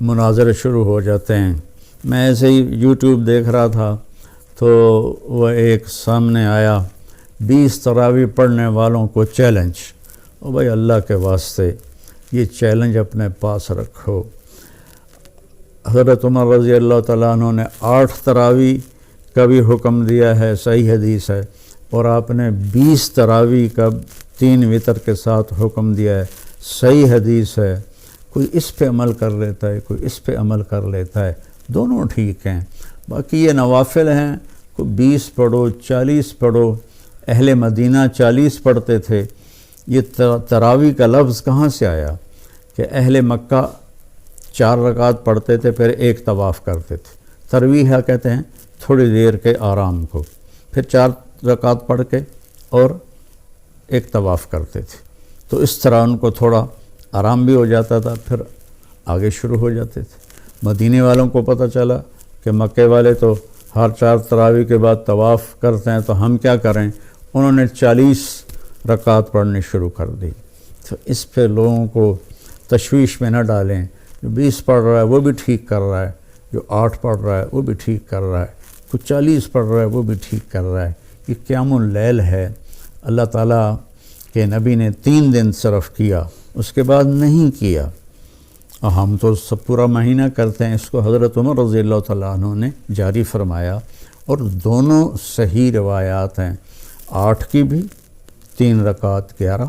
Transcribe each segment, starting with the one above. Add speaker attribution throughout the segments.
Speaker 1: مناظرے شروع ہو جاتے ہیں۔ میں ایسے ہی یوٹیوب دیکھ رہا تھا تو وہ ایک سامنے آیا 20 تراویح پڑھنے والوں کو چیلنج۔ او بھائی اللہ کے واسطے یہ چیلنج اپنے پاس رکھو۔ حضرت عمر رضی اللہ تعالیٰ عنہ نے 8 تراویح کا بھی حکم دیا ہے، صحیح حدیث ہے، اور آپ نے 20 تراویح کا 3 وتر کے ساتھ حکم دیا ہے، صحیح حدیث ہے۔ کوئی اس پہ عمل کر لیتا ہے، کوئی اس پہ عمل کر لیتا ہے، دونوں ٹھیک ہیں۔ باقی یہ نوافل ہیں، کوئی 20 پڑھو 40 پڑھو، اہل مدینہ 40 پڑھتے تھے۔ یہ تراویح کا لفظ کہاں سے آیا کہ اہل مکہ 4 رکعت پڑھتے تھے پھر ایک طواف کرتے تھے۔ ترویح کہتے ہیں تھوڑی دیر کے آرام کو، پھر 4 رکعت پڑھ کے اور ایک طواف کرتے تھے، تو اس طرح ان کو تھوڑا آرام بھی ہو جاتا تھا، پھر آگے شروع ہو جاتے تھے۔ مدینے والوں کو پتہ چلا کہ مکے والے تو ہر 4 تراویح کے بعد طواف کرتے ہیں، تو ہم کیا کریں؟ انہوں نے 40 رکعت پڑھنی شروع کر دی۔ تو اس پہ لوگوں کو تشویش میں نہ ڈالیں۔ جو 20 پڑھ رہا ہے وہ بھی ٹھیک کر رہا ہے، جو 8 پڑھ رہا ہے وہ بھی ٹھیک کر رہا ہے، کوئی 40 پڑھ رہا ہے وہ بھی ٹھیک کر رہا ہے۔ یہ قیام اللیل ہے، اللہ تعالیٰ کے نبی نے 3 دن صرف کیا، اس کے بعد نہیں کیا۔ ہم تو سب پورا مہینہ کرتے ہیں، اس کو حضرت عمر رضی اللہ تعالیٰ عنہ نے جاری فرمایا، اور دونوں صحیح روایات ہیں، 8 کی بھی 3 رکعت 11،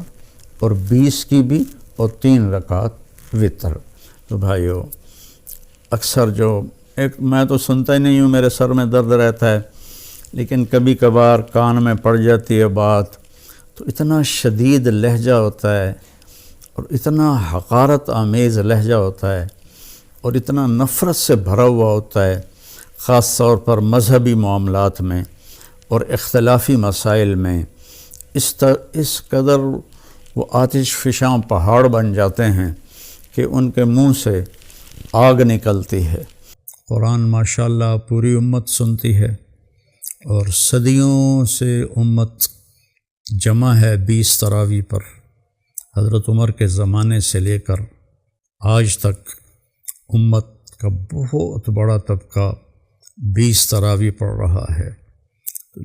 Speaker 1: اور 20 کی بھی اور 3 رکعت وتر۔ تو بھائیو، اکثر جو میں تو سنتا ہی نہیں ہوں، میرے سر میں درد رہتا ہے، لیکن کبھی کبھار کان میں پڑ جاتی ہے بات، تو اتنا شدید لہجہ ہوتا ہے اور اتنا حقارت آمیز لہجہ ہوتا ہے اور اتنا نفرت سے بھرا ہوا ہوتا ہے، خاص طور پر مذہبی معاملات میں اور اختلافی مسائل میں۔ اس قدر وہ آتش فشاں پہاڑ بن جاتے ہیں کہ ان کے منہ سے آگ نکلتی ہے۔ قرآن ماشاءاللہ پوری امت سنتی ہے، اور صدیوں سے امت جمع ہے 20 تراویح پر۔ حضرت عمر کے زمانے سے لے کر آج تک امت کا بہت بڑا طبقہ 20 تراویح پڑھ رہا ہے۔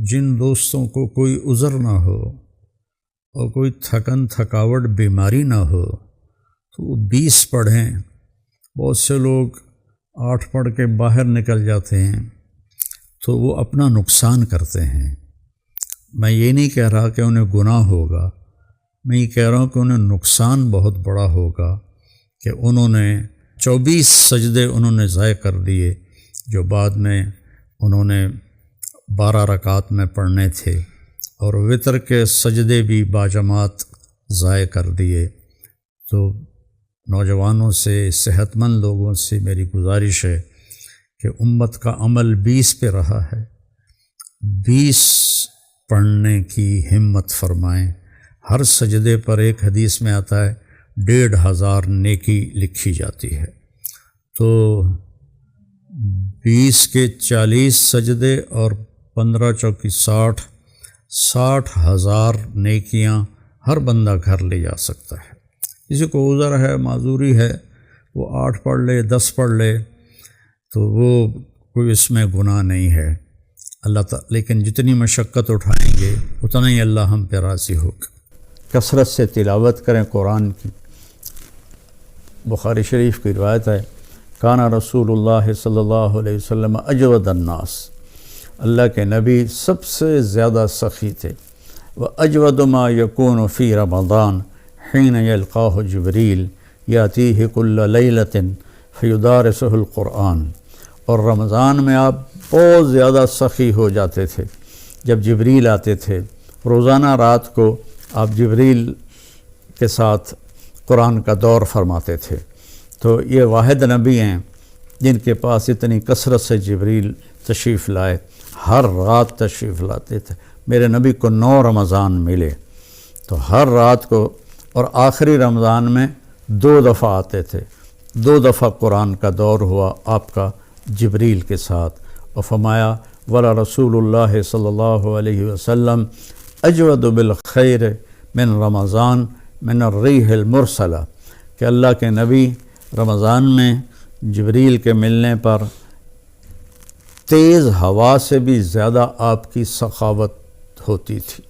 Speaker 1: جن دوستوں کو کوئی عذر نہ ہو اور کوئی تھکاوٹ بیماری نہ ہو تو وہ 20 پڑھیں۔ بہت سے لوگ 8 پڑھ کے باہر نکل جاتے ہیں تو وہ اپنا نقصان کرتے ہیں۔ میں یہ نہیں کہہ رہا کہ انہیں گناہ ہوگا، میں یہ کہہ رہا ہوں کہ انہیں نقصان بہت بڑا ہوگا کہ انہوں نے 24 سجدے انہوں نے ضائع کر دیے جو بعد میں انہوں نے 12 رکعت میں پڑھنے تھے، اور وتر کے سجدے بھی باجماعت ضائع کر دیے۔ تو نوجوانوں سے، صحت مند لوگوں سے میری گزارش ہے کہ امت کا عمل 20 پہ رہا ہے، 20 پڑھنے کی ہمت فرمائیں۔ ہر سجدے پر ایک حدیث میں آتا ہے 1500 نیکی لکھی جاتی ہے، تو 20 کے 40 سجدے اور 15 چوکی 60,000 نیکیاں ہر بندہ گھر لے جا سکتا ہے۔ کسی کو عذر ہے، معذوری ہے، وہ 8 پڑھ لے، 10 پڑھ لے، تو وہ کوئی اس میں گناہ نہیں ہے اللہ تعالیٰ، لیکن جتنی مشقت اٹھائیں گے اتنا ہی اللہ ہم پہ راضی ہوگا۔ کثرت سے تلاوت کریں قرآن کی۔ بخاری شریف کی روایت ہے، کان رسول اللہ صلی اللہ علیہ وسلم اجود الناس، اللہ کے نبی سب سے زیادہ سخی تھے۔ وَأَجْوَدُ مَا يَكُونُ فِي رَمَضَانَ حِينَ يَلْقَاهُ جِبْرِيلُ يَأْتِيهِ كُلَّ لَيْلَةٍ فَيُدَارِسُهُ الْقُرْآنَ، اور رمضان میں آپ بہت زیادہ سخی ہو جاتے تھے۔ جب جبریل آتے تھے روزانہ رات کو آپ جبریل کے ساتھ قرآن کا دور فرماتے تھے۔ تو یہ واحد نبی ہیں جن کے پاس اتنی کثرت سے جبریل تشریف لائے، ہر رات تشریف لاتے تھے۔ میرے نبی کو 9 رمضان ملے، تو ہر رات کو، اور آخری رمضان میں 2 دفعہ آتے تھے، 2 دفعہ قرآن کا دور ہوا آپ کا جبریل کے ساتھ، اور فرمایا ولا رسول اللہ صلی اللہ علیہ وسلم اجود بالخیر من رمضان من الریح المرسلہ، کہ اللہ کے نبی رمضان میں جبریل کے ملنے پر تیز ہوا سے بھی زیادہ آپ کی سخاوت ہوتی تھی۔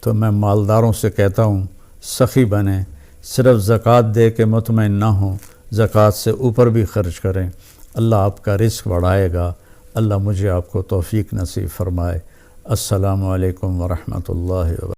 Speaker 1: تو میں مالداروں سے کہتا ہوں سخی بنیں، صرف زکوٰۃ دے کے مطمئن نہ ہوں، زکوٰۃ سے اوپر بھی خرچ کریں، اللہ آپ کا رزق بڑھائے گا۔ اللہ مجھے آپ کو توفیق نصیب فرمائے۔ السلام علیکم ورحمۃ اللہ وبرکاتہ۔